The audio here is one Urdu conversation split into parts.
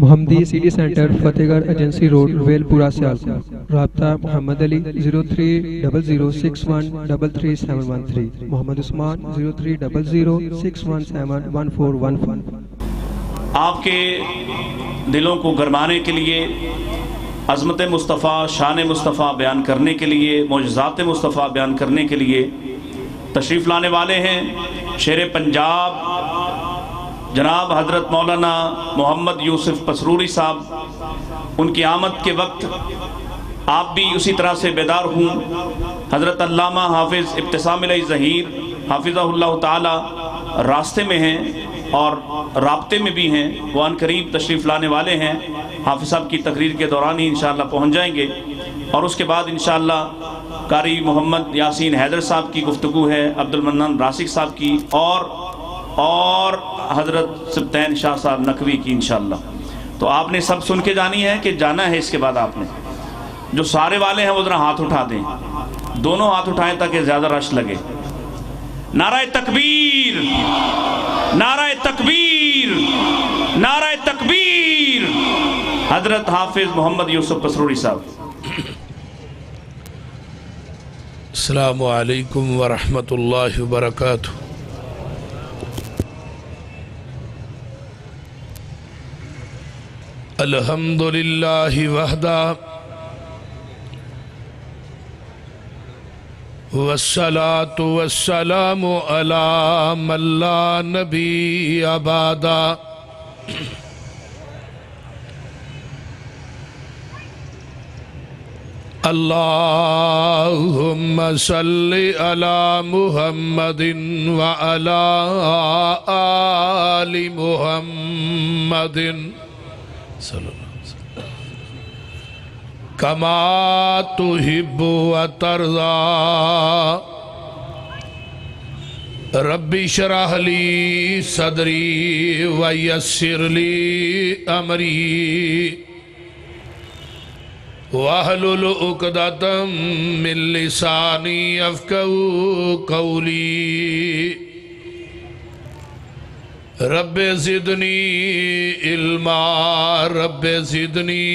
محمدی سٹی سینٹر فتح گڑھ ایجنسی روڈ ویل پورہ سیالکوٹ۔ رابطہ محمد علی 0300613373، محمد عثمان 030061711415۔ آپ کے دلوں کو گرمانے کے لیے، عظمت مصطفیٰ، شان مصطفیٰ بیان کرنے کے لیے، معجزات مصطفیٰ بیان کرنے کے لیے تشریف لانے والے ہیں شیر پنجاب جناب حضرت مولانا محمد یوسف پسروری صاحب۔ ان کی آمد کے وقت آپ بھی اسی طرح سے بیدار ہوں۔ حضرت علامہ حافظ ابتسام علیہ ظہیر حافظہ اللہ تعالی راستے میں ہیں اور رابطے میں بھی ہیں، وہ ان قریب تشریف لانے والے ہیں۔ حافظ صاحب کی تقریر کے دوران ہی انشاءاللہ پہنچ جائیں گے، اور اس کے بعد انشاءاللہ قاری محمد یاسین حیدر صاحب کی گفتگو ہے، عبد المنان راسک صاحب کی، اور حضرت سبطین شاہ صاحب نقوی کی انشاءاللہ۔ تو آپ نے سب سن کے جانی ہے کہ جانا ہے۔ اس کے بعد آپ نے جو سارے والے ہیں وہ ذرا ہاتھ اٹھا دیں، دونوں ہاتھ اٹھائیں تاکہ زیادہ رش لگے۔ نعرہ تکبیر، نعرہ تکبیر، نعرہ تکبیر۔ حضرت حافظ محمد یوسف پسروری صاحب۔ السلام علیکم ورحمۃ اللہ وبرکاتہ۔ الحمدللہ وحدہ والصلاة والسلام علی من لا نبی بعدہ۔ اللہم صلی علی محمد وعلی آل محمد صلی اللہ علیہ وسلم کما تحب و ترضا۔ رب اشرح لی صدری ویسر لی امری واحلل عقدۃ من لسانی یفقہوا قولی۔ رب زدنی علما، رب زدنی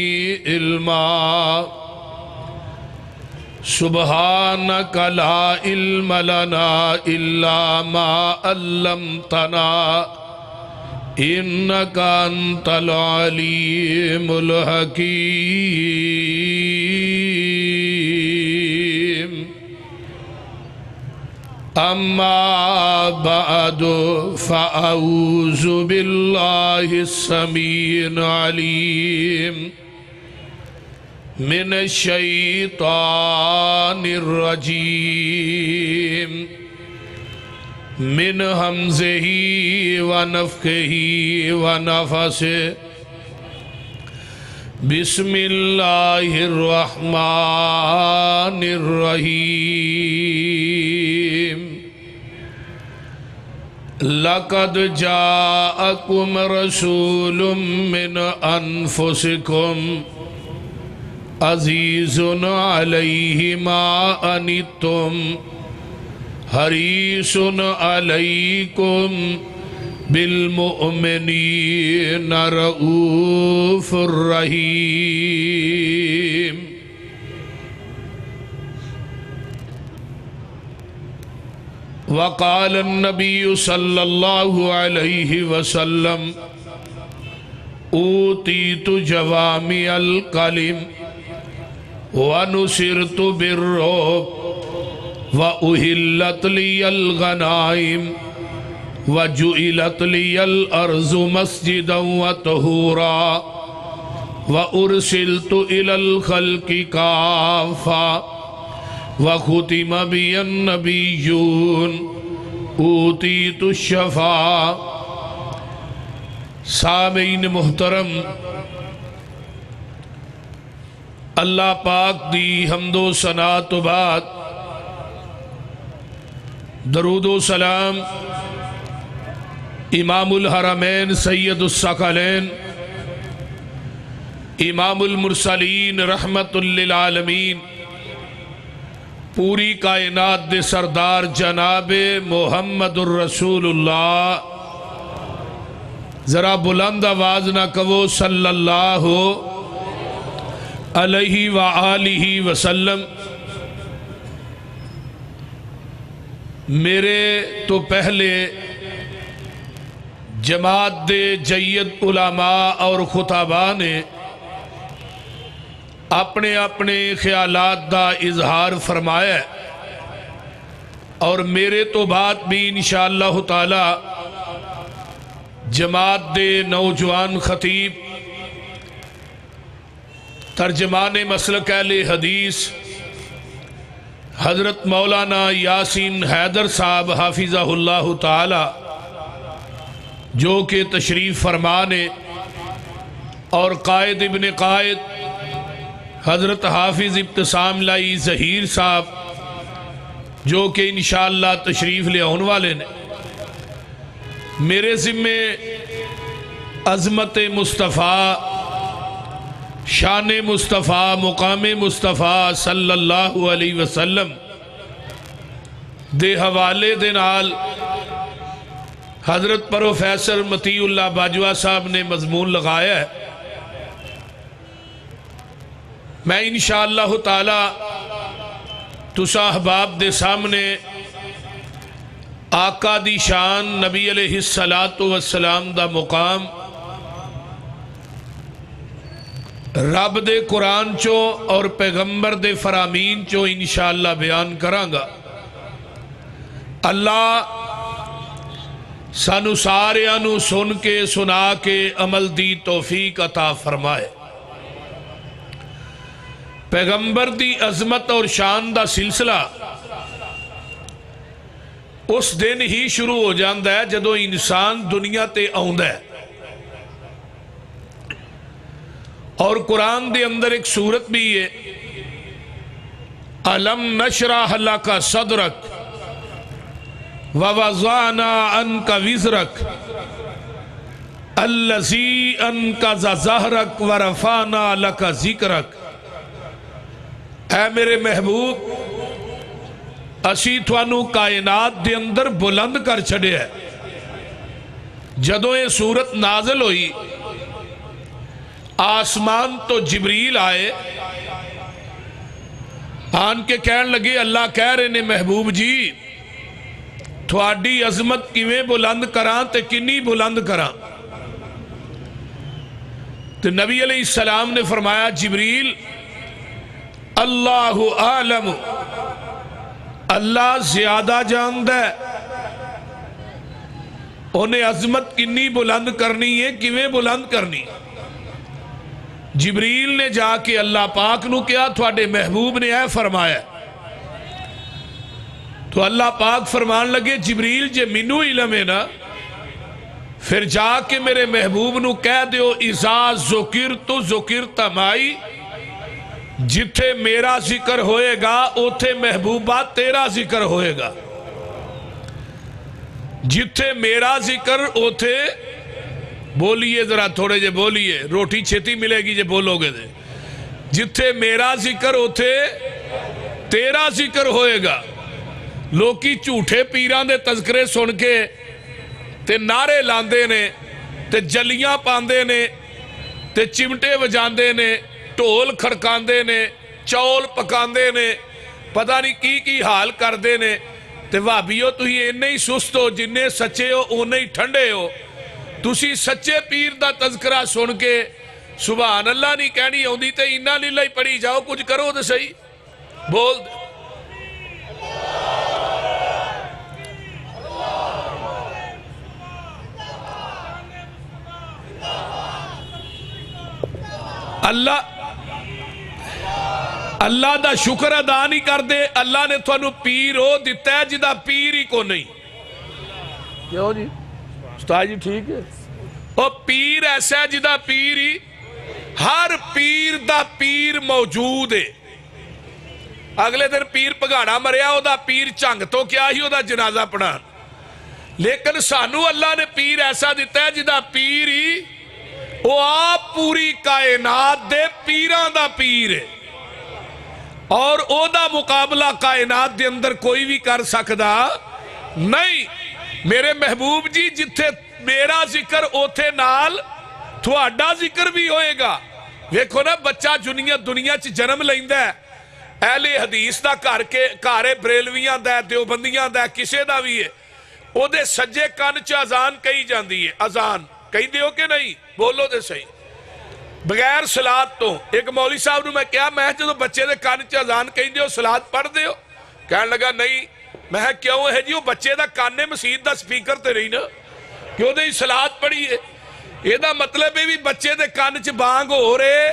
علما، سبحانک لا علم لنا الا ما علمتنا انک انت العلیم الحکیم۔ اما بعد فاعوذ باللہ السمیع العلیم من الشیطان الرجیم، من ہمزہ ونفخہ ونفثہ۔ بسم اللہ الرحمن الرحیم۔ لقد جاءکم رسول من انفسکم عزیز علیہ ما عنتم حریص علیکم بالمؤمنین رؤوف الرحیم۔ وقال النبی صلی اللہ علیہ وسلم اوتیت جوامع الکلم ونصرت بالرعب وأحلت لي الغنائم وجعلت لي الأرض مسجدا وطهورا وأرسلت إلى الخلق كافة وختم بي النبيون أوتيت الشفاعة۔ سامعین محترم، اللہ پاک دی حمد و ثنا تو بعد درود و سلام امام الحرمین سید الثقلین امام المرسلین رحمت للعالمین پوری کائنات دے سردار جناب محمد الرسول اللہ ذرا بلند آواز نہ کہو صلی اللہ علیہ وآلہ وسلم۔ میرے تو پہلے جماعت دے جید علماء اور خطباء نے اپنے اپنے خیالات دا اظہار فرمایا ہے، اور میرے تو بعد بھی انشاءاللہ تعالی جماعت دے نوجوان خطیب ترجمان مسلک اہل حدیث حضرت مولانا یاسین حیدر صاحب حافظہ اللہ تعالی جو کہ تشریف فرمانے، اور قائد ابن قائد حضرت حافظ ابتسام لائی ظہیر صاحب جو کہ انشاءاللہ تشریف لے آنے والے نے، میرے ذمے عظمت مصطفیٰ، شان مصطفیٰ، مقام مصطفیٰ صلی اللہ علیہ وسلم دے حوالے دے نال حضرت پروفیسر مطیع اللہ باجوہ صاحب نے مضمون لگایا ہے۔ میں انشاءاللہ تعالی تسا احباب دے سامنے آقا دی شان، نبی علیہ السلام دا مقام، رب دے قرآن چو اور پیغمبر دے فرامین چو انشاءاللہ بیان کرانگا۔ اللہ سانو ساریانو سن کے سنا کے عمل دی توفیق عطا فرمائے۔ پیغمبر دی عظمت اور شان دا سلسلہ اس دن ہی شروع ہو جاندہ ہے جدو انسان دنیا تے آؤندہ ہے، اور قرآن دے اندر ایک سورت بھی ہے، أَلَمْ نَشْرَحْ لَكَ صَدْرَكَ وَوَضَعْنَا عَنْكَ وِزْرَكَ الَّذِي أَنْقَضَ ظَهْرَكَ وَرَفَعْنَا لَكَ ذِكْرَكَ۔ اے میرے محبوب، اسی تھانو کائنات دے اندر بلند کر چھڑے ہے۔ جدوں یہ سورت نازل ہوئی، آسمان تو جبریل آئے، آن کے کہنے لگے، اللہ کہہ رہے نے محبوب جی تھوڑی عظمت کیویں بلند کران تے کنی بلند کران؟ تو نبی علیہ السلام نے فرمایا، جبریل اللہ عالم، اللہ زیادہ جاندہ ہے انہیں عظمت کنی بلند کرنی ہے، کیویں بلند کرنی۔ جبریل نے جا کے اللہ پاک نو کیا، تھوڑے محبوب نے اے فرمایا، تو اللہ پاک فرمان لگے، جبریل جے منو علم ہے نا، پھر جا کے میرے محبوب نو کہہ دیو، اذا ذکرت ذکرت معی، جتھے میرا ذکر ہوئے گا اوتھے محبوبہ تیرا ذکر ہوئے گا، جتھے میرا ذکر اوتھے، بولیے ذرا تھوڑے جے بولیے، روٹی چھتی ملے گی جے بولو گے دے، جتھے میرا ذکر اوتھے تیرا ذکر ہوئے گا۔ لوکی جھوٹے پیران دے تذکرے سن کے تے نعرے لاندے نے، تے جلیاں پاندے نے، تے چمٹے وجاندے نے، ٹول کھڑکاندے نے، چول پکاندے نے، پتہ نہیں کی حال کردے نے، تے وہابیو تُہی انہیں ہی سست ہو، جنہیں سچے ہو انہیں ہی ٹھنڈے ہو۔ تُسی سچے پیر دا تذکرہ سن کے سبحان اللہ نہیں کہنی ہوندی تے اِنّا للہ ہی پڑھی جاؤ، کچھ کرو دے صحیح بول دے۔ اللہ دا شکر ادا نہیں کر دے، اللہ نے تھانو پیر ہو دیتا ہے جدا پیر ہی کو نہیں۔ کیوں جی استاد جی ٹھیک ہے، او پیر ایسا ہے جدا پیر ہی، ہر پیر دا پیر موجود ہے۔ اگلے دن پیر پگاڑا مریا، او دا پیر چنگ تو کیا ہی او دا جنازہ پڑھان، لیکن سانو اللہ نے پیر ایسا دیتا ہے جدا پیر ہی وہ آپ پوری کائنات دے پیران دا پیر ہے، اور او دا مقابلہ کائنات دے اندر کوئی بھی کر سکدا نہیں۔ میرے محبوب جی جتھے میرا ذکر اوتھے نال تھوڑا ذکر بھی ہوئے گا. ویکھو نا بچہ دنیا چ جنم لیندا ہے اہل حدیث دا گھر بریلویاں دا دیوبندیاں دا کسے دا بھی ہے او دے سجے کان چ اذان کہی جاندی ہے. اذان کہی دیو کہ نہیں؟ بولو دے صحیح. بغیر صلات تو ایک مولوی صاحب نے میں کہا میں جدو بچے دے کان چ اذان کہی دیو صلات پڑھ دیو؟ کہنے لگا نہیں. میں کیوں ہے جی وہ بچے دا کانے مسجد دا سپیکر تے رہی نا کیوں دے صلات پڑھی ہے. یہ دا مطلب ہے بھی بچے دے کان چ بانگ ہو رہے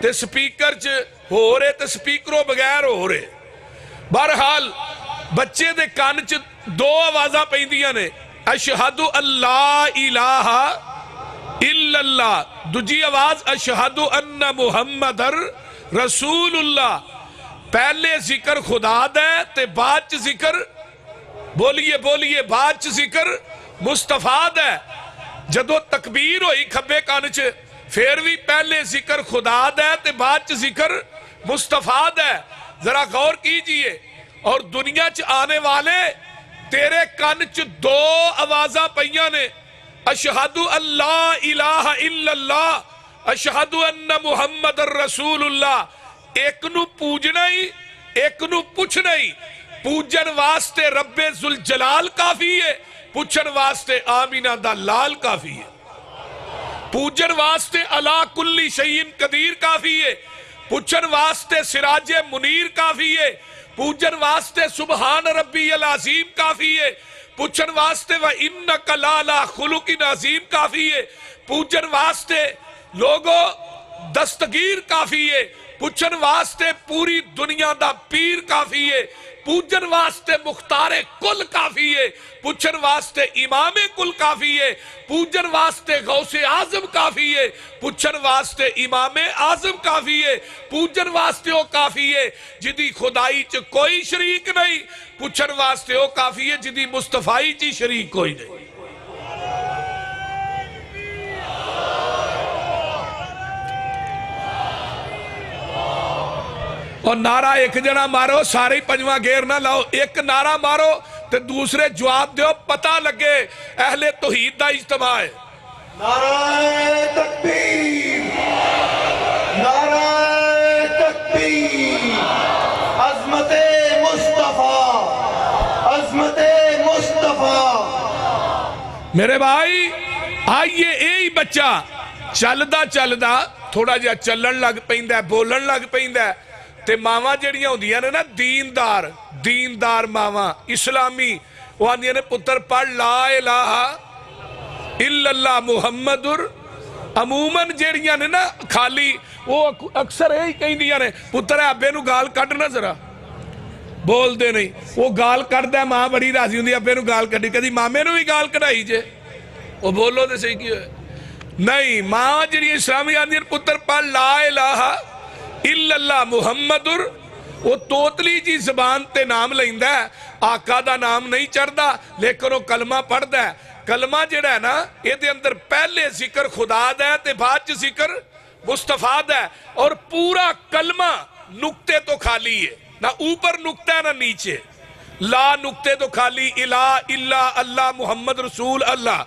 تے سپیکر چ ہو رہے تے سپیکروں بغیر ہو رہے. بہرحال بچے دے کان چ دو آوازاں پیندیاں نے اشہد اللہ الہ الا اللہ. دوجی آواز اشہد ان محمد رسول اللہ. پہلے ذکر خدا دے تے بعد چ ذکر بولیے بعد چ ذکر مصطفیٰ دے. جدو تکبیر ہوئی کھبے کان چ پھر بھی پہلے ذکر خدا دے تے بعد چ ذکر مصطفیٰ دے. ذرا غور کیجئے. اور دنیا چ آنے والے تیرے کان چ دو آوازاں پئیاں نے اشہد اللہ الہ الا اللہ اشہد ان محمد رسول اللہ. ایک نو پوجنا ہی ایک نو پوچھنا ہی. پوجن واسطے رب ذوالجلال کافی ہے پوچھن واسطے آمینہ دا لال کافی ہے. پوجن واسطے علا کلی شیء قدیر کافی ہے پوچھن واسطے سراج منیر کافی ہے. پوجن واسطے سبحان ربی العظیم کافی ہے پوچھن واسطے وَإِنَّكَ لَعَلَىٰ خُلُقٍ عَظِيمٍ کافی ہے. پوجن واسطے لوگو دستگیر کافی ہے پوچھن واسطے پوری دنیا دا پیر کافی ہے. پوجن واسطے مختار کل کافی ہے پوچھن واسطے امام کل کافی ہے. پوجن واسطے غوث اعظم کافی ہے پوچھن واسطے امام اعظم کافی ہے. پوجن واسطے وہ کافی ہے جدی خدائی چ کوئی شریک نہیں پوچھن واسطے وہ کافی ہے جدی مصطفیٰ چ شریک کوئی نہیں. اور نعرہ ایک جنا مارو سارے پنجواں گیر نہ لاؤ. ایک نعرہ مارو تے دوسرے جواب دیو پتہ لگے اہل توحید دا اجتماع ہے. نعرہ تکبیر نعرہ تکبیر عظمت مصطفیٰ عظمت مصطفیٰ. میرے بھائی آئیے یہی بچہ چلدا تھوڑا جا چلن لگ پیندا ہے بولن لگ پیندا ہے تے ماواں جڑیاں ہوندیاں نے نا دیندار ماواں اسلامی وہ آندیاں نے پتر پڑھ لا الہ الا اللہ محمد. عموماً جڑیاں نے نا خالی وہ اکثر یہی کہندیاں نے پتر ابے نو گال کڈنا ذرا بول دے نہیں. وہ گال کڈدا ماں بڑی راضی ہوندی ابے نو گال کڈی کدی مامے نو بھی گال کڈائی جے وہ بولو تے صحیح کی ہوئے نہیں. ماں جڑی اسلامی آندیاں پتر پڑھ لا الہ الا اللہ محمد. وہ توتلی جی زبان تے نام لیندا ہے آقا دا نام نہیں چڑھدا لیکن وہ کلمہ پڑھدا ہے. کلمہ جڑا ہے نا یہ دے اندر پہلے ذکر خدا دا ہے تے بعد ذکر مصطفیٰ دا ہے. اور پورا کلمہ نقطے تو خالی ہے نہ اوپر نقطہ ہے نہ نیچے. لا نقطے تو خالی الہ الا اللہ محمد رسول اللہ.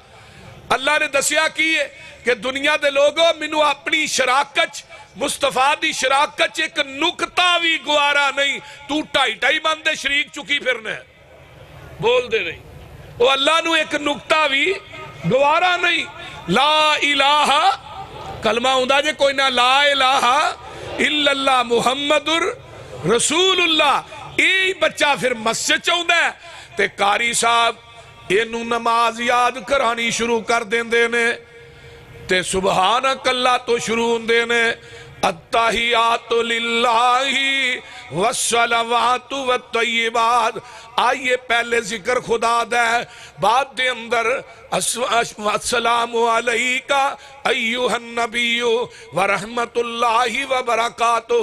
اللہ نے دسیا کی ہے کہ دنیا دے لوگوں منو اپنی شراکت مصطفیٰ دی شراکت ایک نکتہ بھی گوارا نہیں. تو ٹائی بندے شریک چکی پھرنے بول دے نہیں. وہ اللہ نو ایک نکتہ بھی گوارا نہیں. لا الہ کلمہ ہوندہ جے کوئی نہ لا الہ الا اللہ محمد رسول اللہ. یہی بچہ پھر مسجد چاہندہ ہے تے قاری صاحب اینو نماز یاد کرانی شروع کر دیندے نے تے سبحانک اللہ تو شروع ہوندے نے التحیات للہ والصلوات والطیبات. آئیے پہلے ذکر خدا دے بعد دے اندر السلام علیکہ ایوہن نبی و رحمت اللہ و برکاتہ.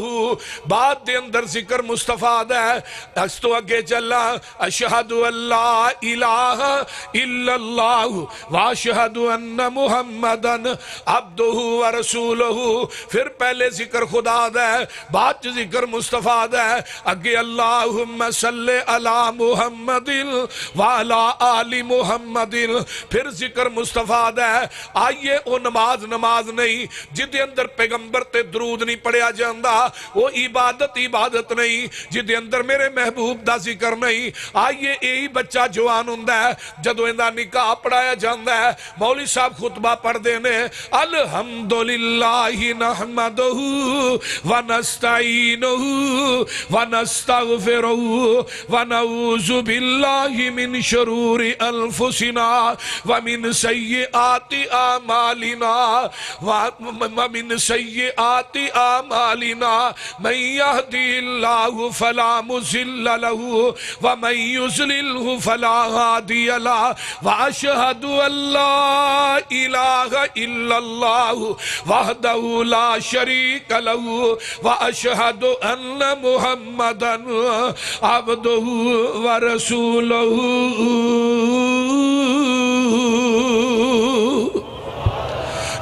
بعد دے اندر ذکر مصطفیٰ دا ہے. اس تو اگے چلا اشہد اللہ الہ الا اللہ و اشہد ان محمدن عبدہ و رسولہ. پھر پہلے ذکر خدا دا ہے, بعد ذکر مصطفیٰ دا ہے. اگے اللہم صلی علی محمد وعلی آل محمد. پھر ذکر مصطفیٰ دا ہے. آئیے او نماز نہیں جدے اندر پیغمبر تے درود نہیں پڑھیا جاندہ, وہ عبادت نہیں جدے اندر میرے محبوب دا ذکر نہیں. آئیے یہی بچہ جوان ہوندہ ہے جدو اندہ نکاح پڑھایا جاندہ ہے, مولوی صاحب خطبہ پڑھ دینے الحمدللہ نحمدہ ونستعینہ ونستغفرہ ونعوذ باللہ من شرور انفسنا ومن سیئات اعمالنا ومن سیئات اعمالنا من یہدی اللہ فلا مضل لہ ومن یضللہ فلا ہادی لہ واشہد ان لا الہ الا اللہ وحدہ لا شریک لہ واشہد ان محمدا عبدہ ورسولہ.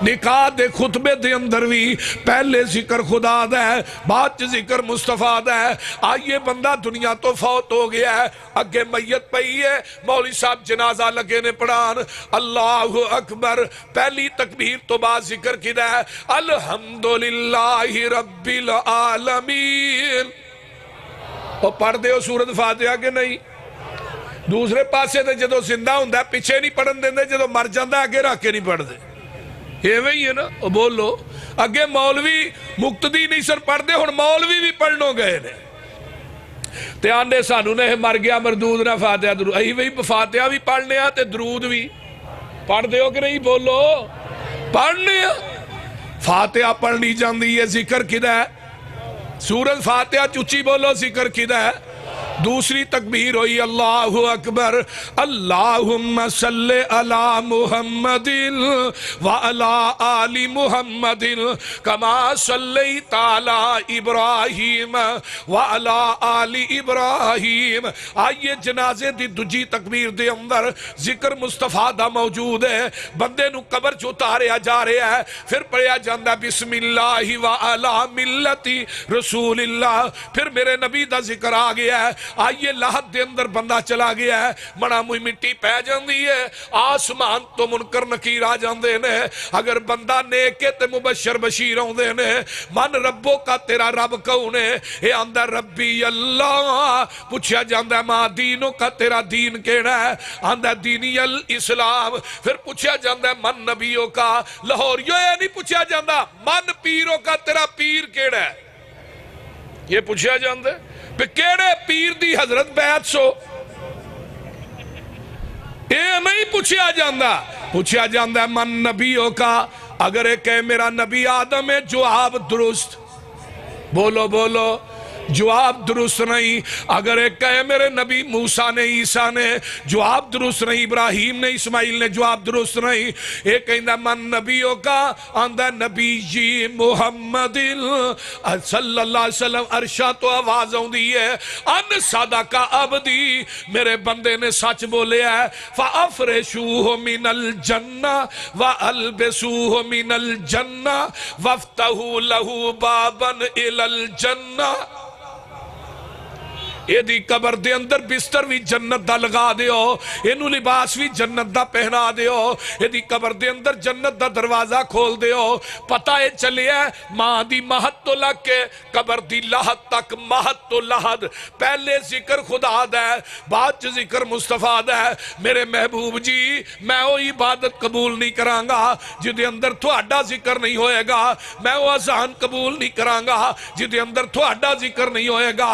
نکاح دے خطبے دے اندر بھی پہلے ذکر خدا دا ہے, بعد ذکر مصطفیٰ دا ہے. آئیے بندہ دنیا تو فوت ہو گیا ہے, اگے میت پئی ہے, مولوی صاحب جنازہ لگے نے پڑھان اللہ اکبر. پہلی تکبیر تو بعد ذکر کی دا ہے الحمدللہ رب العالمین. اور پڑھ دے ہو سورۃ فاتحہ کے نہیں؟ دوسرے پاسے دے جدو زندہ ہوندہ ہے پیچھے نہیں پڑھن دیندے, جدو مر جاندہ ہے اگے رکھ کے نہیں پڑھ دے. یہ وہی ہے نا, بولو. اگے مولوی مقتدی نہیں سر پڑھ دے, ہن مولوی بھی پڑھنو گئے نے تے آندے سانو نے مر گیا مردود نہ فاتحہ درود. اہی وہی فاتحہ بھی پڑھنے آ تے درود بھی پڑھ دے ہو کہ نہیں؟ بولو. پڑھنے آ فاتحہ پڑھنی جاندی ہے. ذکر کدہ ہے؟ سورۃ فاتحہ چچی بولو, ذکر کدہ ہے؟ دوسری تکبیر ہوئی اللہ اکبر. اللہم صلی علی محمد وعلی آل محمد کما صلیت علی ابراہیم وعلی آل ابراہیم. آئیے جنازے دی دجی تکبیر دے اندر ذکر مصطفیٰ دا موجود ہے. بندے نو قبر جو اتاریا جا رہا ہے, پھر پڑھیا جاندہ بسم اللہ وعلی ملت رسول اللہ. پھر میرے نبی دا ذکر آ گیا ہے. آئیے لاحت دے اندر بندہ چلا گیا ہے, منا موئی مٹی پہ جاندی ہے, آسمان تو منکر نکیر آ جاندے نے. اگر بندہ نیکے تے مبشر بشیر ہوندے نے. من ربو کا تیرا رب کون ہے؟ اے آندہ ربی اللہ. پوچھا جاندہ ماں دینوں کا تیرا دین کیڑا ہے؟ آندہ دینی الاسلام. پھر پوچھا جاندہ من نبیوں کا لاہوریوں, یہ نہیں پوچھا جاندہ من پیروں کا تیرا پیر کیڑا ہے. یہ پوچھا جاندہ پہ کیڑے پیر دی حضرت بیعت سو, اے نہیں پوچھا جاندہ. پوچھا جاندہ من نبیوں کا. اگر ایک ہے میرا نبی آدم ہے, جواب درست. بولو بولو, جواب درست نہیں. اگر ایک کہے میرے نبی موسیٰ نے عیسیٰ نے, جواب درست نہیں. ابراہیم نے اسماعیل نے, جواب درست نہیں. ایک کہندہ من نبیوں کا, آندہ نبی جی محمد صلی اللہ علیہ وسلم. عرشہ تو آواز ہوں دی ہے ان صدقہ عبدی, میرے بندے نے سچ بولے ہے. فَأَفْرِشُوهُ مِنَ الْجَنَّةِ وَأَلْبِسُوهُ مِنَ الْجَنَّةِ وَافْتَحُوا لَهُ بَابًا إِلَى الْجَنَّةِ. یہ دی قبر دے اندر بستر بھی جنت دا لگا دیو, اینو لباس بھی جنت دا پہنا دیو. یہ دی قبر دے اندر جنت دا دروازہ کھول دیو. پتہ ہے چلے ہے ماں دی مہد تو لگ کے قبر دی لحد تک مہد تو لحد. پہلے ذکر خدا دا ہے, بعد ذکر مصطفیٰ دا ہے. میرے محبوب جی میں وہ عبادت قبول نہیں کرانگا جدے اندر تھوڑا ذکر نہیں ہوئے گا. میں وہ اذان قبول نہیں کرانگا جدے اندر تھوڑا ذکر نہیں ہوئے گا.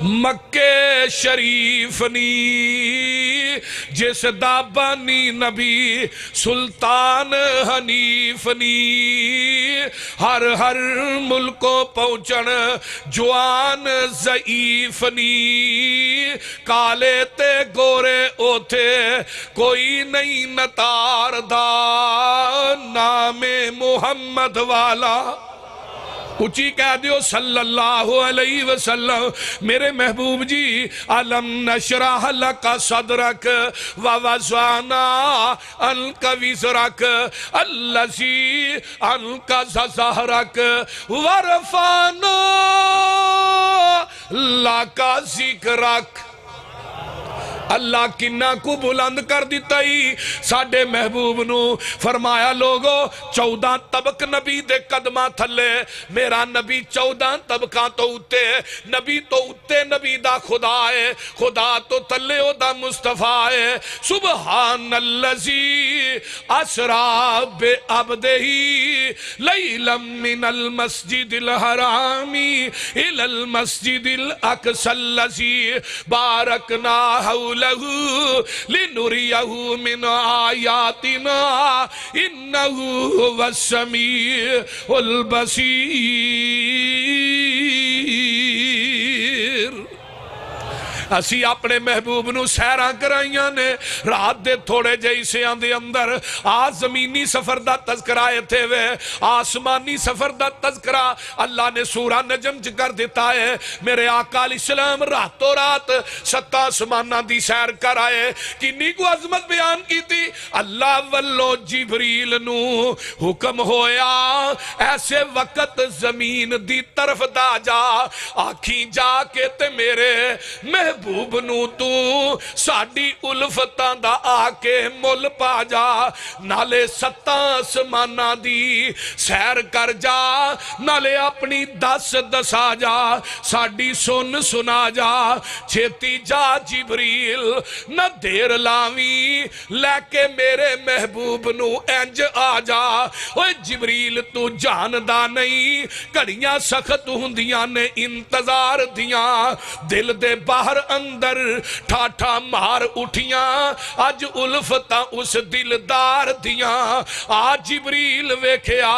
مکے شریف نی جس دا بانی نبی سلطان حنیف نی ہر ہر ملکوں پہنچن جوان ضعیف نی کالے تے گورے اوتھے کوئی نہیں نتار دا نام محمد والا اچھی کہہ دیو صلی اللہ علیہ وسلم میرے محبوب جی علم نشرح لکا صدرک ووزانا انکا وزرک اللذی انکا زہرک ورفانا لکا ذکرک اللہ کنہ کو بلند کر دیتا ہی ساڑھے محبوب نو فرمایا لوگو 14 طبق نبی دے قدمہ تھلے میرا نبی 14 طبقہ تو اتے نبی تو اتے نبی دا خدا ہے خدا تو تھلے او دا مصطفیٰ ہے سبحان اللذی اسرا بے عبدہی لیلم من المسجد الحرامی الى المسجد الاقصى اللذی بارکنا حول لہو لنریہو من آیاتنا انہو هو السمیع البصیر اسی اپنے محبوب نو سیرہ کرائیاں نے رات دے تھوڑے جیسے آندے اندر آج زمینی سفر دا تذکرہ آئے تھے وے آسمانی سفر دا تذکرہ اللہ نے سورہ نجم کر دیتا ہے میرے آقا علیہ السلام راتوں رات 7 آسمانہ دی سیر کر آئے کنی کو عظمت بیان کی تھی اللہ واللو جبریل نو حکم ہویا ایسے وقت زمین دی طرف دا جا آکھیں جا کے تے میرے محبوب نو تو ساڑی الفتان دا آکے مل پا جا نالے 7 آسمانہ دی سیر کر جا نالے اپنی دس آ جا ساڑی سنا جا چھتی جا جبریل نہ دیر لاوی لے کے میرے محبوب نو انج آ جا اوہ جبریل تو جاندہ نہیں کڑیاں سخت ہوندیاں نے انتظار دیاں دل دے باہر اندر ٹھاٹھا مار اٹھیاں آج الفتاں اس دلدار دیاں آج جبریل ویکھیا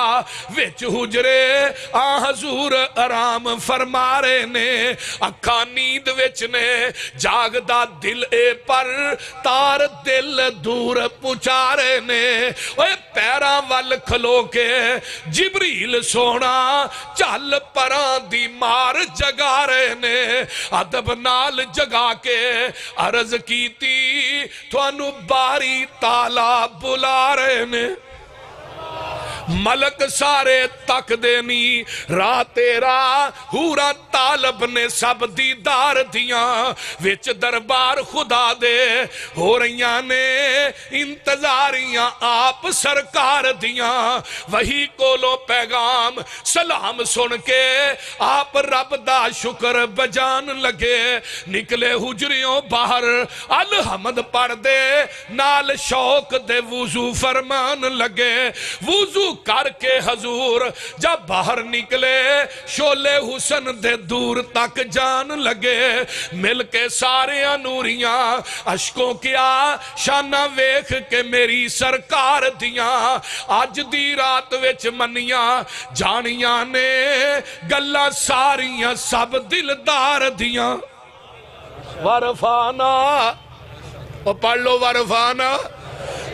وچ حجرے حضور آرام فرمارے نے اکھا نیند وچ نے جاگ دا دل اے پر تار دل دور پچارے نے اوے پیران وال کھلو کے جبریل سونا چل پران دی مار جگارے نے ادب نال جگا کے عرض کی تھی توانو باری تالا بلا رہے نے ملک سارے تک دینی رات تیرا ہورا طالب نے سب دیدار دیاں وچ دربار خدا دے ہو رہیاں نے انتظاریاں آپ سرکار دیاں وہی کولو پیغام سلام سن کے آپ رب دا شکر بجان لگے نکلے حجریوں باہر الحمد پڑھ دے نال شوق دے وضو فرمان لگے وضو کر کے حضور جب باہر نکلے شولے حسن دے دور تک جان لگے مل کے سارے انوریاں عشقوں کیا شانہ ویکھ کے میری سرکار دیاں آج دی رات وچ منیاں جانیاں نے گلہ ساریاں سب دلدار دیاں ورفانا اور پڑھ لو ورفانا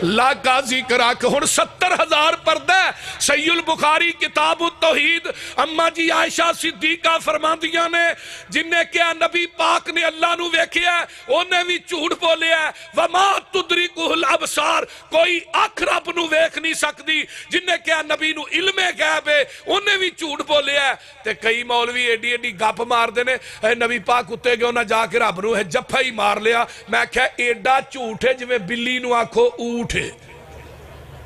لا کا ذکر آکھ ہن 70,000 پردہ صحیح البخاری کتاب التوحید اما جی عائشہ صدیقہ فرماندیاں نے جن نے کیا نبی پاک نے اللہ نو ویکھیا ہے انہیں بھی جھوٹ بولیا ہے وما تدرکہ الابصار کوئی آنکھ رب نو ویکھ نہیں سکتی جن نے کیا نبی نو علم غیب ہے انہیں بھی جھوٹ بولیا ہے تے کئی مولوی ایڈی ایڈی گپ مار دینے اے نبی پاک اتے گئے انہیں جا کے رب نو ہے جفہ ہی مار لیا میں کہا ایڈا جھوٹ ہے جو بلی نو آکھو اٹھے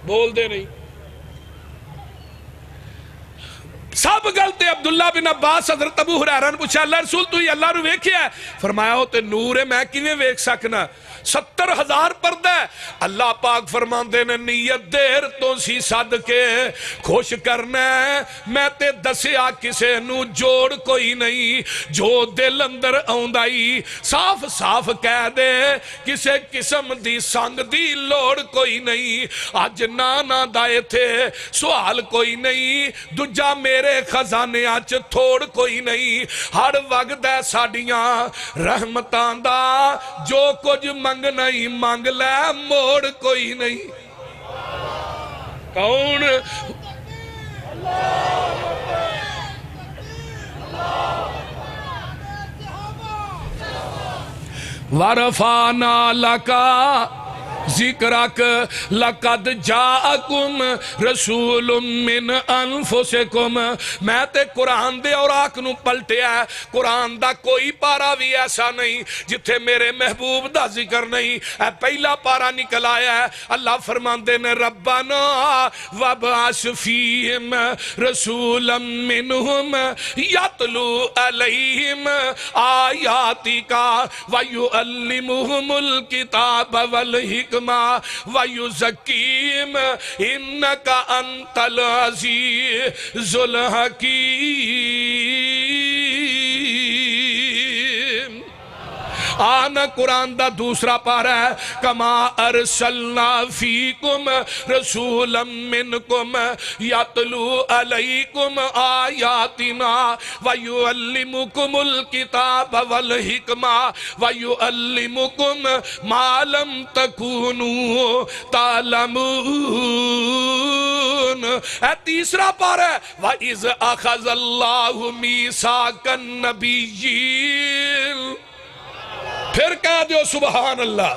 بول دے نہیں سب گلتے عبداللہ بن عباس حضرت ابو ہریرہ نے پوچھا اللہ رسول تو یہ اللہ رو ویکھیا ہے؟ فرمایا ہو تے نور ہے میں کیویں ویکھ سکنا 70,000 پردہ ہے۔ اللہ پاک فرماندے نے نیت دیر تو سی صدقے خوش کرنا ہے میں تے دسیا کسے نو جوڑ کوئی نہیں جو دل اندر آؤندائی صاف صاف کہہ دے کسے قسم دی سنگ دی لوڑ کوئی نہیں آج نانا دائے تھے سوال کوئی نہیں دجا میرے خزانے آج تھوڑ کوئی نہیں ہر وقت ہے ساڑیاں رحمتان دا جو کچھ منگ نہیں مانگ لے موڑ کوئی نہیں کون ورفانا لکا ذکرک لقد جاءکم رسول من انفسکم میں تے قرآن دے اور آنکھ پلٹے ہے قرآن دا کوئی پارا بھی ایسا نہیں جتھے میرے محبوب دا ذکر نہیں اے پہلا پارا نکل آیا ہے اللہ فرماندے نے ربنا وابعث فیہم رسولا منہم یتلو علیہم آیاتکا ویعلمہم الکتاب والحکمہ وَيُزَكِّيهِمْ إِنَّكَ أَنْتَ الْعَزِيزُ الْحَكِيمُ آنا قرآن دا دوسرا پارا ہے کما ارسلنا فیکم رسولا منکم یتلو علیکم آیاتنا ویعلمکم الکتاب والحکمہ ویعلمکم ما لم تکونوا تعلمون اے تیسرا پارا ہے وَإِذْ أَخَذَ اللَّهُ مِيثَاقَ النَّبِيِّينَ پھر کہہ دیو سبحان اللہ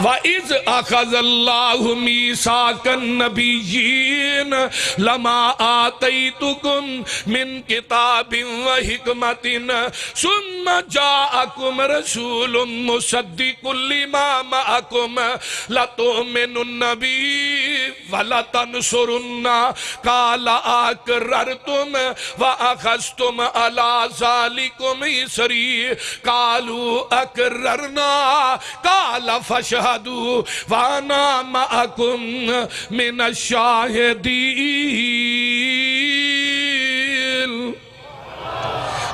وَإِذْ أَخَذَ اللَّهُ مِيثَاقَ النَّبِيِّينَ لَمَا آتَيْتُكُمْ مِنْ كِتَابٍ وَحِكْمَةٍ ثُمَّ جَاءَكُمْ رَسُولٌ مُصَدِّقٌ لِمَا مَعَكُمْ لَتُؤْمِنُنَّ بِهِ وَلَتَنْصُرُنَّ قَالَ أَقْرَرْتُمْ وَأَخَذْتُمْ عَلَى ذَلِكُمْ إِصْرِي قَالُوا أَقْرَرْنَا قَالَ فَاشْهَدُوا وَأَنَا مَعَكُمْ مِنَ الشَّاهِدِينَ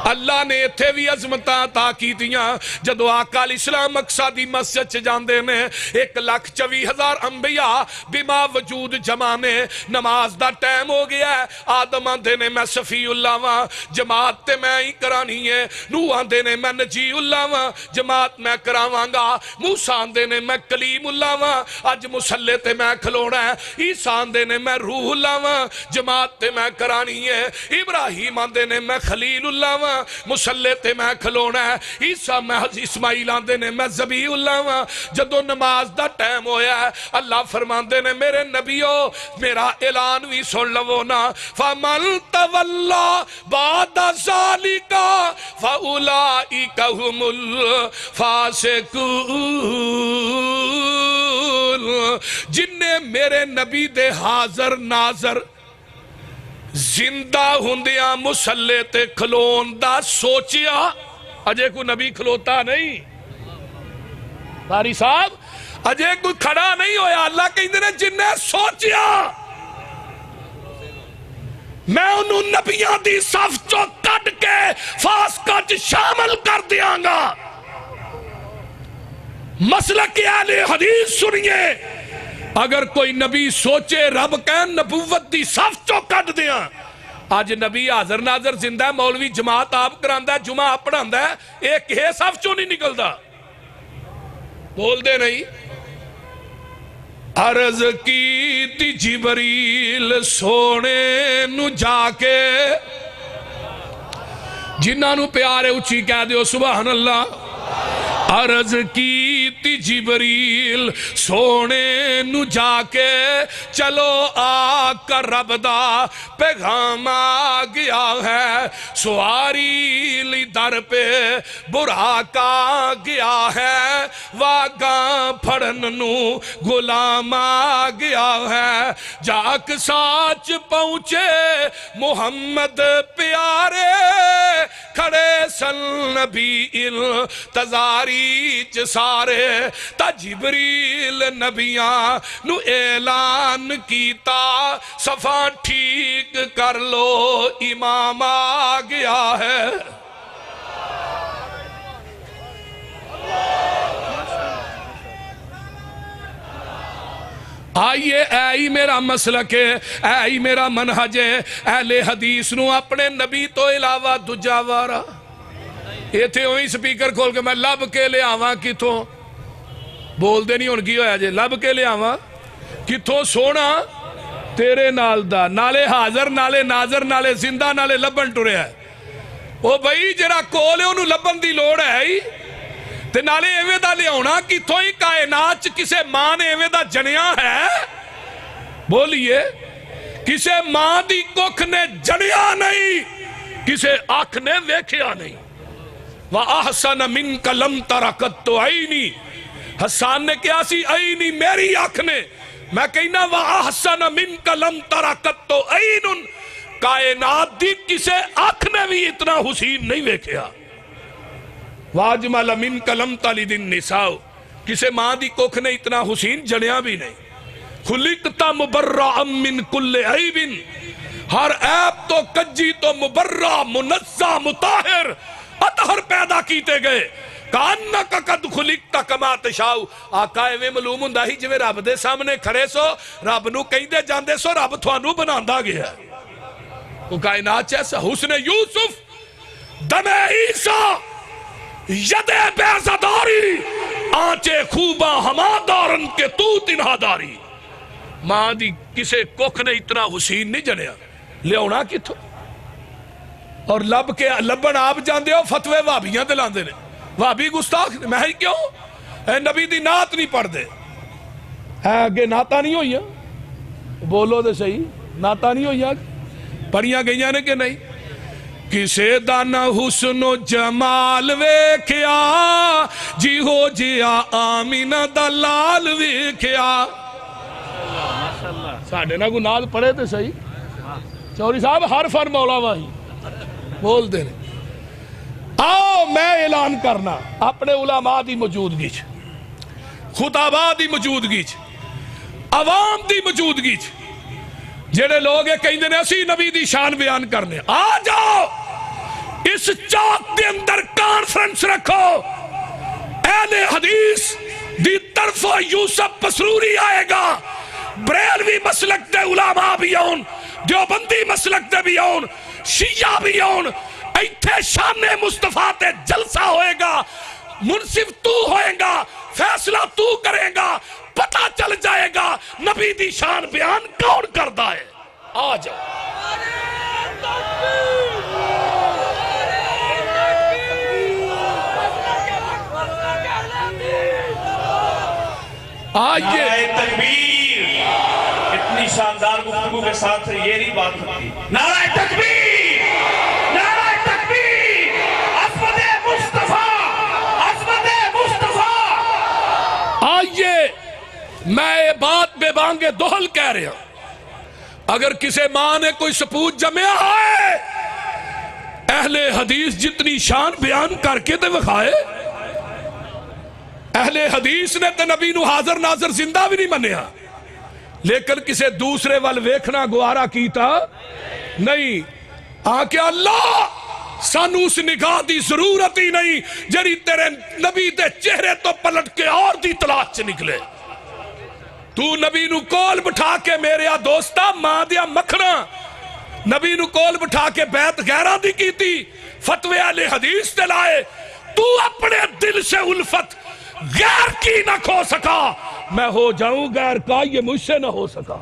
اللہ نے اتھے بھی عظمتاں عطا کیتیاں جدو آقا علیہ السلام مقصدی مسجد چ جاندے نے 1,24,000 انبیاء بما وجود جمانے نماز دا ٹائم ہو گیا ہے آدم آندے نے میں صفی اللہ وہاں جماعت تے میں ہی کرانی ہے نوح آندے نے میں نجی اللہ وہاں جماعت میں کراوانگا موسیٰ آندے نے میں کلیم اللہ وہاں اج مسلح تے میں کھلونا ہے عیسیٰ آندے نے میں روح اللہ وہاں جماعت تے میں کرانی ہے ابراہیم آندے نے میں خلیل اللہ وہاں مسلح تے میں کھلونا ہے عیسیٰ میں اسماعیل آندے نے میں ذبیح اللہ وہاں جدو نماز دا ٹائم ہویا ہے اللہ فرماندے نے میرے نبیو میرا اعلان بھی سن لو نا فَمَنْ تَوَلَّا بَعْدَ ذَلِكَ فَأُولَئِكَ هُمُ الْفَاسِقُونَ جن نے میرے نبی دے حاضر ناظر زندہ ہندیاں مسلح تے کھلون دا سوچیا اجے کوئی نبی کھلوتا نہیں باری صاحب اجے کوئی کھڑا نہیں ہویا اللہ کہیں نے جن نے سوچیا میں انہوں نبیان دی صف چو کٹ کے فاسقہ شامل کر دیاں گا مسلک اہل حدیث سنیے اگر کوئی نبی سوچے رب کہن نبوت دی صف چو کٹ دیاں آج نبی حاضر ناظر زندہ ہے مولوی جماعت آپ کراندہ ہے جمعہ آپ پڑھاندہ ہے ایک ہے صف چو نہیں نکلدا بول دے نہیں عرض کی تی جبریل سونے نو جا کے جنہاں نو پیارے اچھی کہہ دیو سبحان اللہ عرض کی کیتی جبریل سونے نو جا کے چلو آقا رب دا پیغام آ گیا ہے سواری لی در پہ براق آ گیا ہے واگاں پھڑن نو غلام آ گیا ہے جاک ساچ پہنچے محمد پیارے کھڑے سن نبی انتظاری چ سارے تا جبریل نبیاں نو اعلان کیتا صفا ٹھیک کر لو امام آ گیا ہے آئیے اے میرا مسلک ہے اے میرا منہج ہے اہل حدیث نو اپنے نبی تو علاوہ دجا وارا یہ تھے وہی سپیکر کھول کے میں لب کے لے آواں کتوں بول دے نہیں ان کی ہویا جے لب کے لے آواں کتوں سونا تیرے نال دا نالے حاضر نالے ناظر نالے زندہ نالے لبن ٹرے ہے وہ بھئی جرا کولے انہوں لبن دی لوڑ ہے ہی تے نالے ایوے دا لے ہونا کتوں ہی کائنات کسے ماں نے ایوے دا جنیاں ہے بولیے کسے ماں دی ککھ نے جنیاں نہیں کسے آنکھ نے ویکھیا نہیں وَأَحْسَنَ مِنْكَ لَمْ تَرَكَتْ عَيْنِي حسان نے کیا سی عینی میری آنکھ نے میں کہنا وَأَحْسَنَ مِنْكَ لَمْ تَرَكَتْ عَيْنٌ کائنات دی کسے آنکھ نے بھی اتنا حسین نہیں ویکھیا وَأَجْمَلَ مِنْكَ لَمْ تَلِدِ النِّسَاءُ کسے ماں دی کوکھ نے اتنا حسین جنیاں بھی نہیں خُلِقْتَ مُبَرَّعًا مِنْ كُلِّ عَيْبٍ ہر عیب تو کجی تو مبرع منزہ مطاہر اطہر پیدا کیتے گئے کانکا قد خلقتا کما تشاؤ آقا ایویں معلوم ہوندا ہی جویں رب دے سامنے کھڑے سو رب نو کہندے جاندے سو رب تھانو بناندا گیا وہ کائنات ایسا حسن یوسف دم عیسیٰ ید بیزداری آنچے خوبا ہما دارن کے تو تنہا داری ماں دی کسے کوکھ نے اتنا حسین نہیں جنیا لے ہونا کتھو اور لب کے لبن آپ جاندے ہو فتوے وابیاں دلاندے نے وابی گستاخ میں ہی کیوں اے نبی دی نات نہیں پڑھ دے اے آگے ناتا نہیں ہوئی بولو دے صحیح ناتا نہیں ہوئی پڑھیاں گئیاں نے کہ نہیں کسے دانا حسن و جمال ویکھیا جی ہو جیا آمینہ دلال ویکھیا ساڑھے نا گناہ پڑھے تھے صحیح چوری صاحب ہر فر مولا واہی بول دے آؤ میں اعلان کرنا اپنے علماء دی موجودگی خطابہ دی موجودگی عوام دی موجودگی جڑے لوگ کہیں نے اسی نبی دی شان بیان کرنے آ جاؤ اس چوک دے اندر کانفرنس رکھو اہل حدیث دی طرف یوسف پسروری آئے گا بریلوی مسلک دے علماء بھی آؤن دیوبندی مسلک دے بھی آؤن شیعہ بھی آؤن ایتھے شان مصطفیٰ تے جلسہ ہوئے گا منصف تو ہوئے گا فیصلہ تو کرے گا پتہ چل جائے گا نبی دی شان بیان کون کردہ ہے آ جاؤ آئیے تکبیر اتنی شاندار گفتگو کے ساتھ یہ نہیں بات ہوتی نعرہ تکبیر نعرہ تکبیر عظمت مصطفیٰ عظمت مصطفیٰ آئیے میں بات بے بانگے دوہل کہہ رہا ہوں اگر کسے ماں نے کوئی سپوت جمعہ ہے اہل حدیث جتنی شان بیان کر کے تے وکھائے اہل حدیث نے تے نبی نو حاضر ناظر زندہ بھی نہیں منیا لیکن کسے دوسرے وال ویکھنا گوارا کیتا نہیں آکے اللہ سانو اس نگاہ دی ضرورت ہی نہیں جری تیرے نبی دے چہرے تو پلٹ کے اور دی تلاش سے نکلے تو نبی نو کول بٹھا کے میرے دوستا ماں دیا مکھنا نبی نو کول بٹھا کے بیعت غیرہ دی کی تھی فتوے اہل حدیث دلائے تو اپنے دل سے الفت غیر کی نہ کھو سکا میں ہو جاؤں غیر کا یہ مجھ سے نہ ہو سکا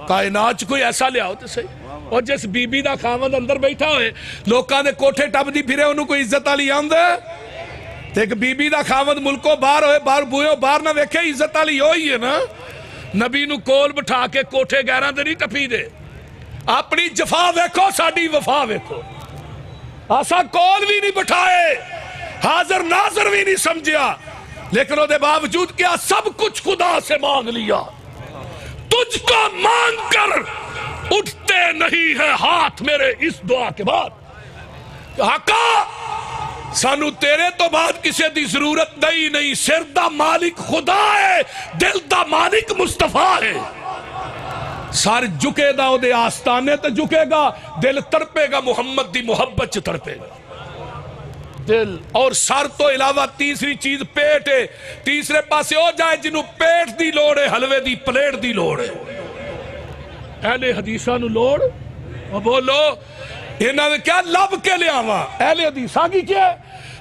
کائنات کوئی ایسا لے آؤ تو صحیح اور جس بی بی دا خامد اندر بیٹھا ہوئے لوکاں دے کوٹھے ٹب دی پھرے انہوں کوئی عزت آلی آمد ہے تے ایک بی بی دا خاوند ملکوں باہر ہوئے باہر بوئے باہر نہ ویکھے عزت والی ہوئی ہے نا نبی نو کول بٹھا کے کوٹھے گیراں تے نہیں ٹپی دے اپنی جفا ویکھو ساڈی وفا ویکھو آسا کول بھی نہیں بٹھائے حاضر ناظر بھی نہیں سمجھیا لیکن وہ دے باوجود کیا سب کچھ خدا سے مانگ لیا تجھ کو مانگ کر اٹھتے نہیں ہے ہاتھ میرے اس دعا کے بعد آقا سانو تیرے تو بعد کسی دی ضرورت نہیں سر دا مالک خدا ہے دل دا مالک مصطفیٰ ہے سر جھکے دا او دے آستانے تے جھکے گا دل تڑپے گا محمد دی محبت چ تڑپے گا دل اور سر تو علاوہ تیسری چیز پیٹ ہے تیسرے پاسے ہو جائے جنہوں پیٹ دی لوڑ ہے حلوے دی پلیٹ دی لوڑ ہے اہل حدیثاں نو لوڑ اور بولو انہاں نے کیا لب کے لے آواں اہل حدیثاں کی کیا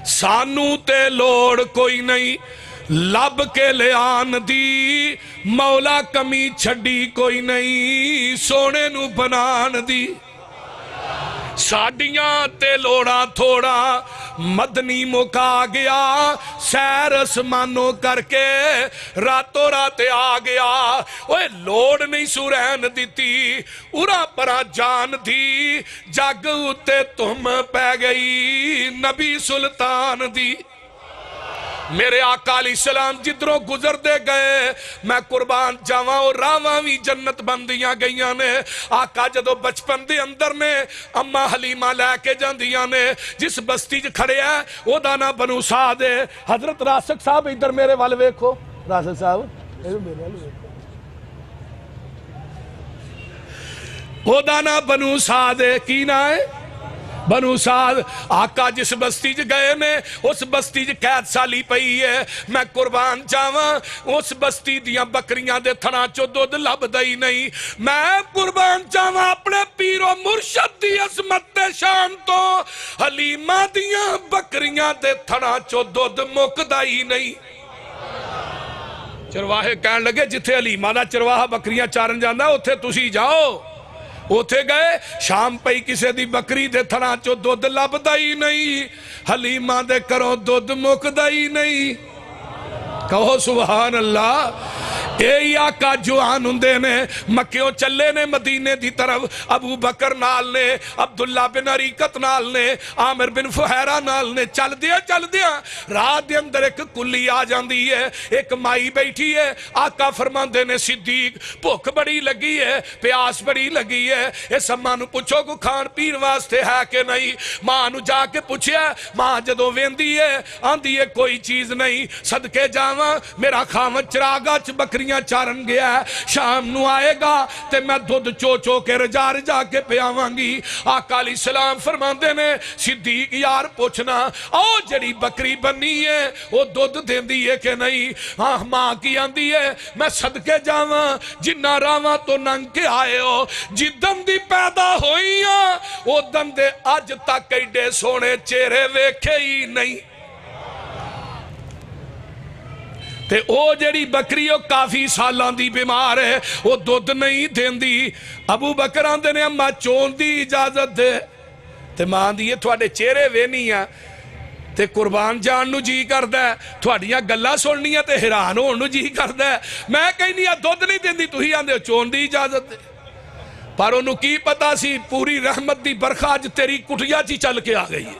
سانو تے لوڑ کوئی نہیں لب کے لے آن دی مولا کمی چھڑی کوئی نہیں سونے نو بنان دی ساڑیاں تے لوڑا تھوڑا مدنی مکا گیا سیر اسمانوں کر کے راتوں رات آ گیا اوے لوڑ نہیں سورین دیتی ارا پرا جان دی جگ اتے تم پہ گئی نبی سلطان دی میرے آقا علیہ السلام جدروں گزر دے گئے میں قربان جاواں اور راواں بھی جنت بندیاں گئیاں نے آقا جدو بچپن دے اندر نے اماں حلیمہ لے کے جاندیاں نے جس بستی جو کھڑے ہیں وہ دانا بنو سعد ہے حضرت راسک صاحب ادھر میرے والے ویکھو راسک صاحب وہ دانا بنو سعد ہے کی نہ ہے بنو سعد آقا جس بستی جو گئے نے اس بستی جو قید سالی پئی ہے میں قربان جاواں اس بستی دیاں بکریاں دے تھنا چو دودھ لب دئی نہیں میں قربان جاواں اپنے پیر و مرشد دی عظمت شان تو حلیمہ دیاں بکریاں دے تھنا چو دودھ مک دئی نہیں چرواہے کہن لگے جتھے حلیمہ دا چرواہا بکریاں چارن جاندہ اتھے تسی جاؤ اوتھے گئے شام پئی کسے دی بکری دے تھنا چو دودھ لب دائی نہیں حلیمہ دے کرو دودھ مک دائی نہیں کہو سبحان اللہ اے آقا جوان ہندے نے مکیوں چلے نے مدینے دی طرف ابو بکر نال نے عبداللہ بن عریقت نال نے عامر بن فہیرہ نال نے چل دیا رات دے اندر ایک کلی آ جاندی ہے ایک مائی بیٹھی ہے آقا فرماندے نے صدیق بھوک بڑی لگی ہے پیاس بڑی لگی ہے اس اماں نو پوچھو کو کھان پین واسطے ہے کہ نہیں ماں نو جا کے پوچھیا ماں جدو ویندی ہے آندی ہے کوئی چیز نہیں صدقے جاواں میرا خاون چراغا چ بکریاں چارن گیا ہے شام نو آئے گا تے میں دودھ چو چو کے رجا کے پیاواں گی آقا علیہ السلام فرماندے نے صدیق یار پوچھنا او جڑی بکری بنی ہے وہ دودھ دیندی ہے کہ نہیں ہاں ماں کی آندی ہے میں صدقے جاواں جنہ راواں تو ننگ کے آئے ہو جدن دی پیدا ہوئی ہاں وہ دن دے اج تک ایڈے سونے چہرے ویکھے ہی نہیں تے او جڑی بکری او کافی سالان دی بیمار ہے وہ دودھ نہیں دیندی ابو بکر آندے نے اماں چون دی اجازت دے تے ماں دی تھوڑے چہرے وینیاں تے قربان جان نو جی کردہ ہے تھوڑیاں گلہ سننیاں تے حیران ہون نو جی کردہ ہے میں کہیں نہیں دودھ نہیں دیندی تو ہی آندے چون دی اجازت دے پر انہوں کی پتا سی پوری رحمت دی برخا آج تیری کٹیا چی چل کے آ گئی ہے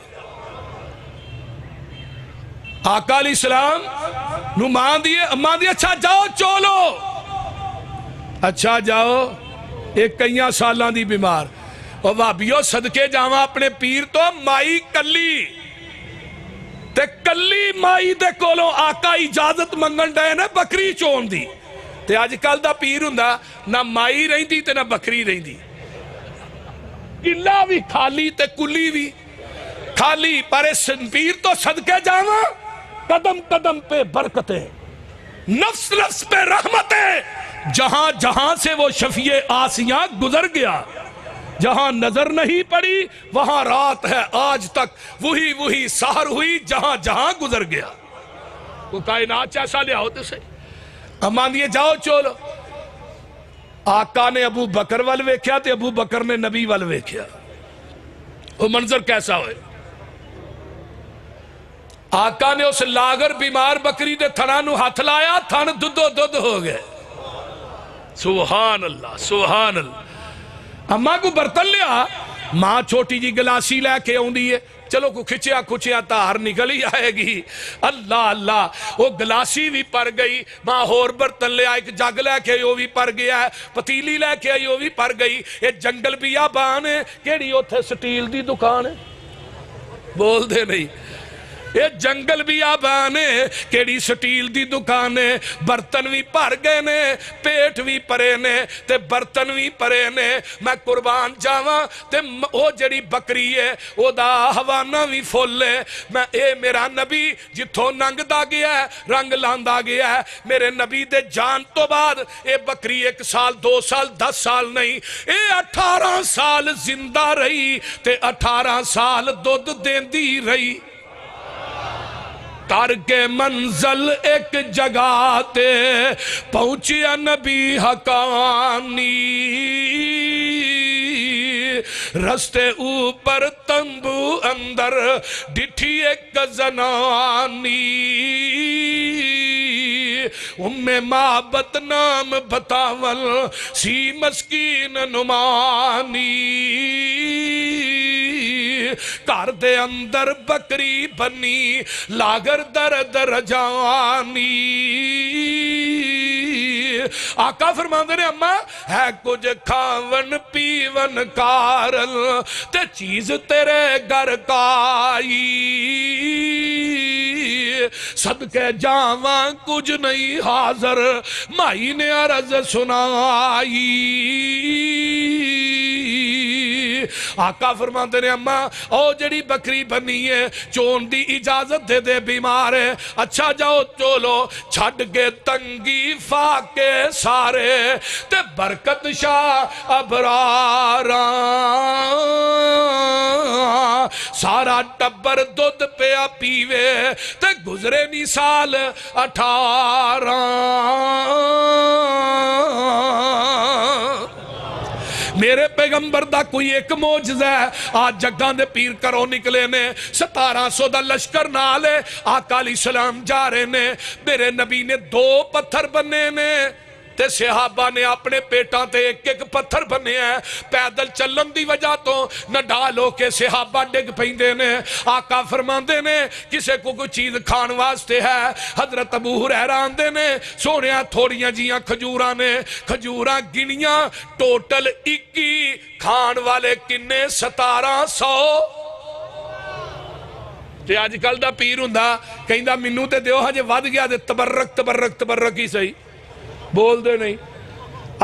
آقا علیہ السلام نو ماں دیئے اچھا جاؤ چولو اچھا جاؤ ایک کئیاں سالان دی بیمار اور وابیو صدقے جاواں اپنے پیر تو مائی کلی تے کلی مائی دے کولوں آقا اجازت منگن ڈائے نا بکری چون دی تے آج کل دا پیر ہوندا نہ مائی رہی دی تے نہ بکری رہی دی کلا بھی کھالی تے کلی بھی کھالی پر پیر تو صدقے جاواں قدم قدم پہ برکتیں نفس نفس پہ رحمتیں جہاں جہاں سے وہ شفیع آسیاں گزر گیا جہاں نظر نہیں پڑی وہاں رات ہے آج تک وہی سحر ہوئی جہاں جہاں گزر گیا وہ کائنات چیسا لیا ہوتے سے امان دیئے جاؤ چولو آقا نے ابو بکر وال ویکھیا تے ابو بکر نے نبی وال ویکھیا وہ منظر کیسا ہوئے آقا نے اس لاغر بیمار بکری دے تھنا نو ہاتھ لایا، تھن دودھو دودھ ہو گئے. سبحان اللہ سبحان اللہ. اماں کو برتن لیا، ماں چھوٹی جی گلاسی لے کے آؤندی ہے، چلو کو کھچیا کھچیا تار نکل ہی آئے گی. اللہ اللہ، وہ گلاسی بھی پر گئی. ماں ہور برتن لیا، ایک جگ لے کے وہ بھی پر گیا ہے، پتیلی لے کے آئی وہ بھی پر گئی. یہ جنگل بیابان ہے، کیڑی اوتھے سٹیل دی دکان ہے؟ بول دے نہیں. یہ جنگل بیابان ہے، کیڑی سٹیل دی دکان ہے. برتن بھی پر گئے نے، پیٹ بھی پرے نے تے برتن بھی پرے نے. میں قربان جاواں تے او جڑی بکری ہے او دا حوانہ بھی فل ہے. میں اے میرا نبی جتھوں ننگ دا گیا ہے رنگ لاندا گیا ہے. میرے نبی دے جان تو بعد اے بکری 1 سال 2 سال 10 سال نہیں، اے 18 سال زندہ رہی تے 18 سال دودھ دیندی رہی. کر کے منزل ایک جگہ تے پہنچیا نبی حقانی. رستے اوپر تنبو اندر ڈٹھی ایک زنانی. معبد نام بتاول سی مسکین نمانی. کار دے اندر بکری بنی لاگر در در جانی. آقا فرماندے نے اماں ہے کچھ کھاون پیون کارل تے چیز تیرے گھر کائی. صدقے جاواں کچھ نہیں حاضر مائی نے عرض سنائی. آقا فرماندے نے اماں او جڑی بکری بنی ہے چون دی اجازت دے دے، بیمار ہے. اچھا جاؤ چولو چھڑ کے تنگی فاقے سارے تے برکت شاہ ابراراں. سارا ٹبر دودھ پیا پیوے تے گزرے نی سال 18. میرے پیغمبر دا کوئی ایک معجزہ ہے. آج جگاں دے پیر کرو نکلے نے 1700 دا لشکر نالے. آقا علیہ السلام جا رہے نے، میرے نبی نے 2 پتھر بننے نے تے صحابہ نے اپنے پیٹاں تے ایک ایک پتھر بنے ہیں. پیدل چلن دی وجہ تو نہ ڈالو کے صحابہ ڈگ پیندے نے. آقا فرماندے نے کسے کو کوئی چیز کھان واسطے ہے. حضرت ابو ہریرہ آندے نے سونیاں تھوڑیاں جیاں کھجوراں نے، کھجوراں گنیاں ٹوٹل 21، کھان والے کنے 1700. تے آج کل دا پیر ہوندا کہندا مینوں تے دیو ہجے ود گیا تے تبرک تبرک تبرک ہی صحیح. بول دے نہیں.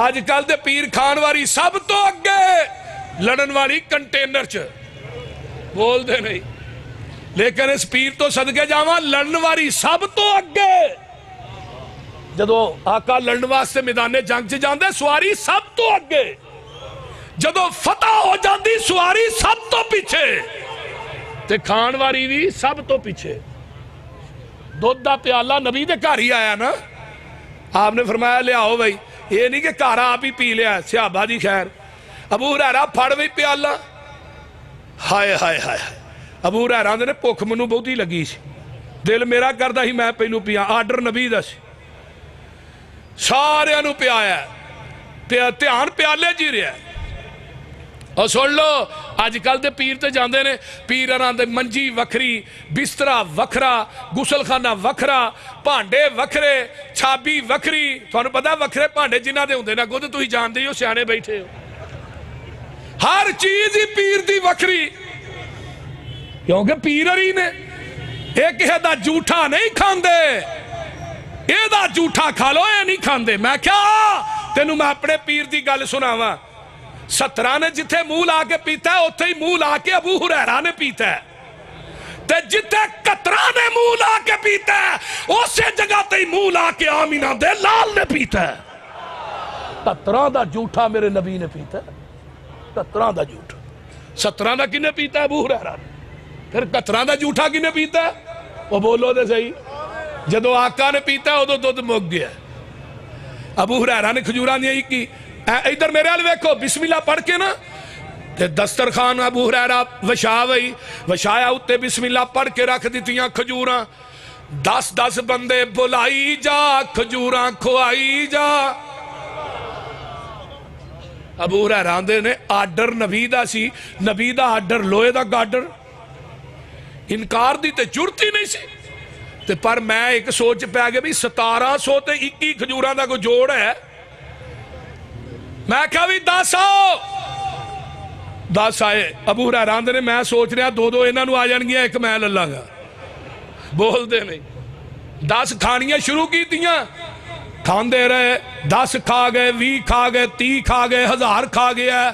آج کل دے پیر کھان والی سب تو اگے، لڑن والی کنٹینر چ. بول دے نہیں. لیکن اس پیر تو صدقے جاواں لڑن والی سب تو اگے. جدو آقا لڑن واسطے میدان جنگ چ جاندے سواری سب تو اگے، جدو فتح ہو جاندی سواری سب تو پیچھے تے کھان والی بھی سب تو پیچھے. دودھ دا پیالہ نبی دے گھر ہی آیا نا. آپ نے فرمایا لے آؤ بھائی، یہ نہیں کہ کارا آپ ہی پی لیا. صحابہ دی خیر. ابو ہریرہ پھڑ بھی پیالہ. ہائے ہائے ہائے. ابو ہریرہ نے بھوک منو بہت ہی لگی سی، دل میرا کردا ہی میں پہلو پیا. آرڈر نبی دا سی. سارے انو پیایا دھیان پیالے جی رہا ہے. اور سن لو آج کل دے پیر تے جاندے نے، پیراں دے منجی وکھری، بسترا وکھرا، غسل خانہ وکھرا، پانڈے وکھرے، چھابی وکھری. تھانوں پتہ وکھرے پانڈے جنہاں دے ہوندے نا خود تسی جاندے ہو، سیانے بیٹھے ہو. ہر چیز ہی پیر دی وکھری، کیونکہ پیر ہی نے ایک ہے دا جھوٹا نہیں کھاندے. اے دا جھوٹا کھا لو، اے نہیں کھاندے. میں کیا تینوں میں اپنے پیر دی گل سناواں. 17 نے جتھے منہ لا کے پیتا ہے اتھے ہی منہ لا کے ابو ہریرہ نے پیتا ہے. تے جتھے 17 نے منہ لا کے پیتا ہے اسے جگہ تے ہی منہ لا کے آمینہ دے لال نے پیتا ہے. 17 دا جھوٹا میرے نبی نے پیتا ہے. 17 دا جھوٹا. 17 دا کنے پیتا ہے؟ ابو ہریرہ نے. پھر 17 دا جھوٹا کنے پیتا ہے؟ وہ بولو دے صحیح. جدو آقا نے پیتا ہے ادو دودھ مک گیا. ابو ہریرہ نے کھجوراں دیا کی ادھر میرے حال ویکھو، بسم اللہ پڑھ کے نا تے دسترخوان ابو ہریرہ وشا وئی، وشایا اتے بسم اللہ پڑھ کے رکھ دیتیاں کھجوراں، 10 بندے بلائی جا کھجوراں کھوائی جا۔ ابو ہریرہ آندے نے آرڈر نبی دا سی، نبی دا آرڈر لوہے دا گاڈر، انکار دی تے جرت ہی نہیں سی۔ تے پر میں ایک سوچ پہ گیا بھی 1700 تے 21 کھجوراں دا کوئی جوڑ ہے، میں کہا بھی 10 آؤ، 10 آئے۔ ابو ہریرہ آندے نے میں سوچ رہا 2 انہاں نو آ جان گیا، ایک میں لے لاں گا، بول دے نہیں۔ 10 کھانیاں شروع کی تیاں، کھاندے رہے، 10 کھا گئے، 20 کھا گئے، 30 کھا گئے، 1000 کھا گیا۔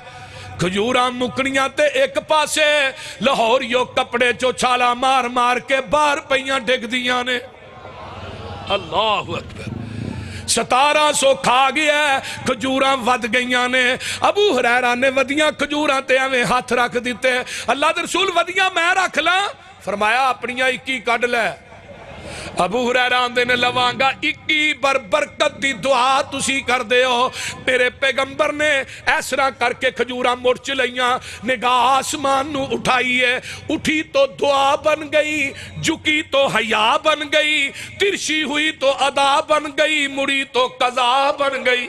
کھجوراں مکنیاں تے ایک پاسے لاہور یو کپڑے چو چھالا مار مار کے باہر پئیاں ڈگ دیاں نے۔ اللہ اکبر، 1700 کھا گیا، کھجوراں ود گئیاں نے۔ ابو ہریرہ نے ودیاں کھجوراں تے ہمیں ہاتھ رکھ دیتے، اللہ دے رسول ودیاں میں رکھ لاں؟ فرمایا اپنیاں 21 کڈ لے۔ ابو ہریرہ آندے نے لوانگا 21 برکت دی دعا تسی کر دے ہو، میرے پیغمبر نے ایسرا کر کے کھجوراں مرچ لئیاں، نگاہ آسمان نو اٹھائیے، اٹھی تو دعا بن گئی، جھکی تو حیا بن گئی، ترشی ہوئی تو ادا بن گئی، مڑی تو قضا بن گئی۔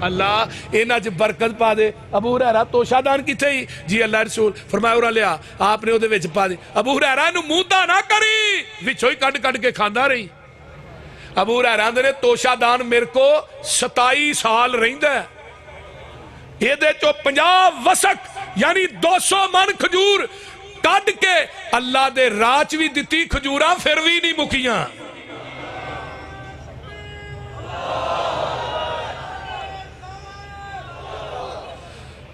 اللہ انج برکت پا دے۔ ابو ہریرہ توشہ دان کی تھی؟ جی اللہ رسول، فرمایا اور لیا آپ نے وہ دے وچ پا دے۔ ابو ہریرہ انہوں موندہ نہ کری، وچھوئی کٹ کے کھاندہ رہی۔ ابو ہریرہ نے توشہ دان میرے کو 27 سال رہندہ ہے، یہ دے چو 50 وسک یعنی 200 من کھجور کٹ کے اللہ دے راج بھی دیتی، کھجوراں پھر بھی نہیں مکیاں۔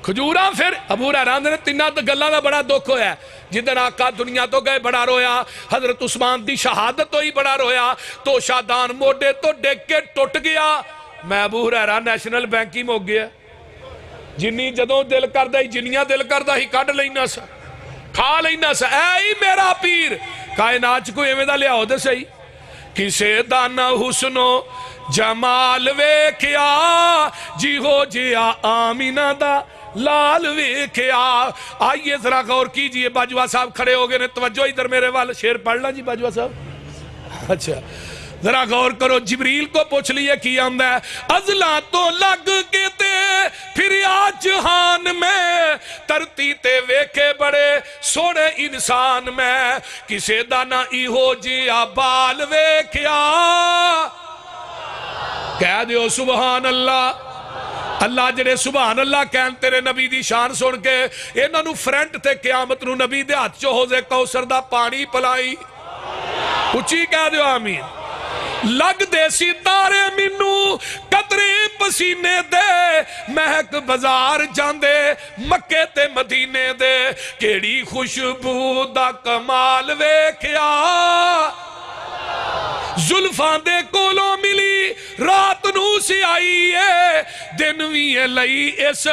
کھجوراں پھر ابو ہریرہ نے تیناں تو گلاں دا بڑا دکھ ہویا ہے، جدن آقا دنیا تو گئے بڑا رویا، حضرت عثمان دی شہادت ہوئی بڑا رویا، تو شادان موڈے تو ڈیک کے ٹوٹ گیا۔ میں ابو ہریرہ نیشنل بینکی مو گیا، جنی جدوں دل کردہ ہی جنیاں دل کردہ ہی کڈ لینا سا، کھا لینا سا۔ اے میرا پیر کائنات کوئی ایویں دا لیا ہو دے صحیح، کسے دانا حسن و جمال ویکھیا، جی ہو جیا آمینہ دا لال ویکھیا۔ آئیے ذرا غور کیجئے، باجوہ صاحب کھڑے ہو گئے نے، توجہ ادھر میرے والے، شیر پڑھ لا جی باجوہ صاحب۔ اچھا ذرا غور کرو، جبریل کو پوچھ لیے کی آمدہ ہے، ازلا تو لگ کے تے پھر آج جہان میں، ترتی تے ویکھے بڑے سوڑے انسان میں، کسے دانا ای ہو جیا بال ویکھیا۔ کہہ دیو سبحان اللہ۔ اللہ جڑے سبحان اللہ کہن تیرے نبی دی شان سن کے، انہاں نو فرنٹ تے قیامت نو نبی دے ہاتھ چو حوض کوثر دا پانی پلائی۔ اچھی کہہ دیو آمین۔ لگ دے ستارے منو قطرے پسینے دے، مہک بازار جاندے مکے تے مدینے دے، کیڑی خوشبو دا کمال ویکھیا۔ زلفان دے کولوں ملی رات نو سی آئی ہے، دن وی لئی اس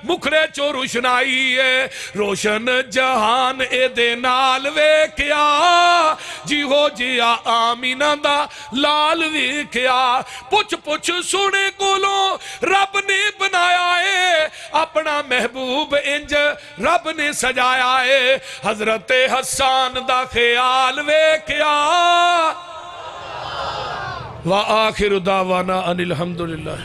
مکھڑے چو روشنائی ہے، روشن جہان اے دے نال ویکھیا، جی ہو جیا آمینہ دا لال ویکھیا۔ پوچھ سونے کولوں رب نے بنایا ہے، اپنا محبوب انج رب نے سجایا ہے، حضرت حسان دا خیال ویکھیا۔ وآخر دعوانا ان الحمدللہ۔